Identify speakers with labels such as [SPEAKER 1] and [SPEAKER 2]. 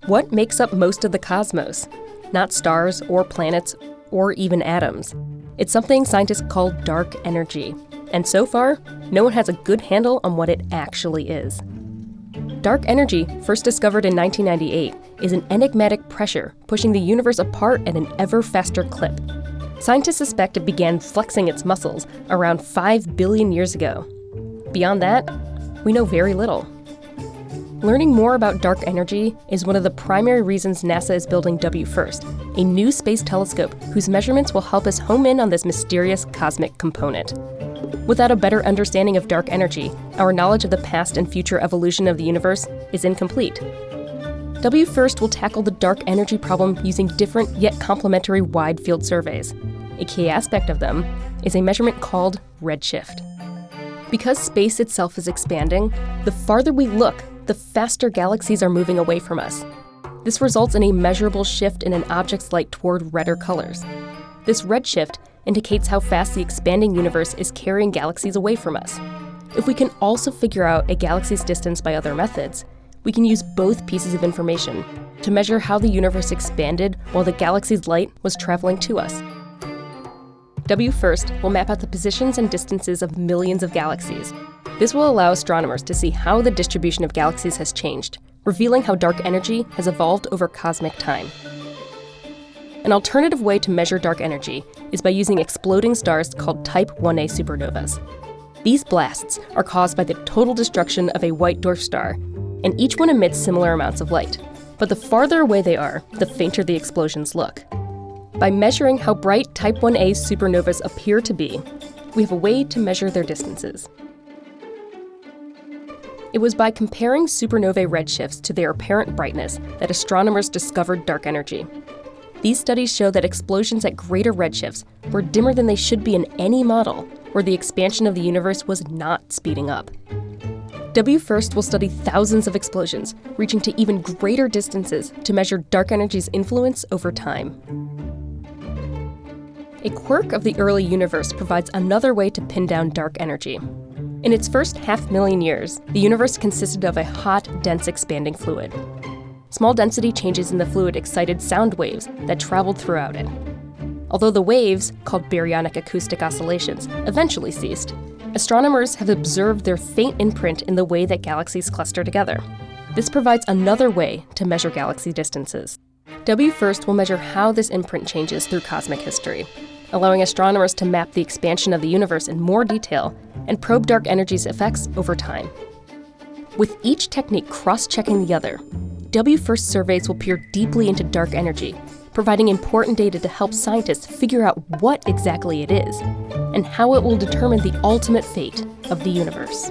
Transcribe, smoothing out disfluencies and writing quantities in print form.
[SPEAKER 1] What makes up most of the cosmos? Not stars or planets or even atoms. It's something scientists call dark energy. And so far, no one has a good handle on what it actually is. Dark energy, first discovered in 1998, is an enigmatic pressure pushing the universe apart at an ever faster clip. Scientists suspect it began flexing its muscles around 5 billion years ago. Beyond that, we know very little. Learning more about dark energy is one of the primary reasons NASA is building WFIRST, a new space telescope whose measurements will help us home in on this mysterious cosmic component. Without a better understanding of dark energy, our knowledge of the past and future evolution of the universe is incomplete. WFIRST will tackle the dark energy problem using different yet complementary wide-field surveys. A key aspect of them is a measurement called redshift. Because space itself is expanding, the farther we look, the faster galaxies are moving away from us. This results in a measurable shift in an object's light toward redder colors. This redshift indicates how fast the expanding universe is carrying galaxies away from us. If we can also figure out a galaxy's distance by other methods, we can use both pieces of information to measure how the universe expanded while the galaxy's light was traveling to us. WFIRST will map out the positions and distances of millions of galaxies. This will allow astronomers to see how the distribution of galaxies has changed, revealing how dark energy has evolved over cosmic time. An alternative way to measure dark energy is by using exploding stars called Type 1a supernovas. These blasts are caused by the total destruction of a white dwarf star, and each one emits similar amounts of light. But the farther away they are, the fainter the explosions look. By measuring how bright Type 1a supernovas appear to be, we have a way to measure their distances. It was by comparing supernovae redshifts to their apparent brightness that astronomers discovered dark energy. These studies show that explosions at greater redshifts were dimmer than they should be in any model where the expansion of the universe was not speeding up. WFIRST will study thousands of explosions, reaching to even greater distances to measure dark energy's influence over time. A quirk of the early universe provides another way to pin down dark energy. In its first 500,000 years, the universe consisted of a hot, dense, expanding fluid. Small density changes in the fluid excited sound waves that traveled throughout it. Although the waves, called baryonic acoustic oscillations, eventually ceased, astronomers have observed their faint imprint in the way that galaxies cluster together. This provides another way to measure galaxy distances. WFIRST will measure how this imprint changes through cosmic history, allowing astronomers to map the expansion of the universe in more detail and probe dark energy's effects over time. With each technique cross-checking the other, WFIRST surveys will peer deeply into dark energy, providing important data to help scientists figure out what exactly it is and how it will determine the ultimate fate of the universe.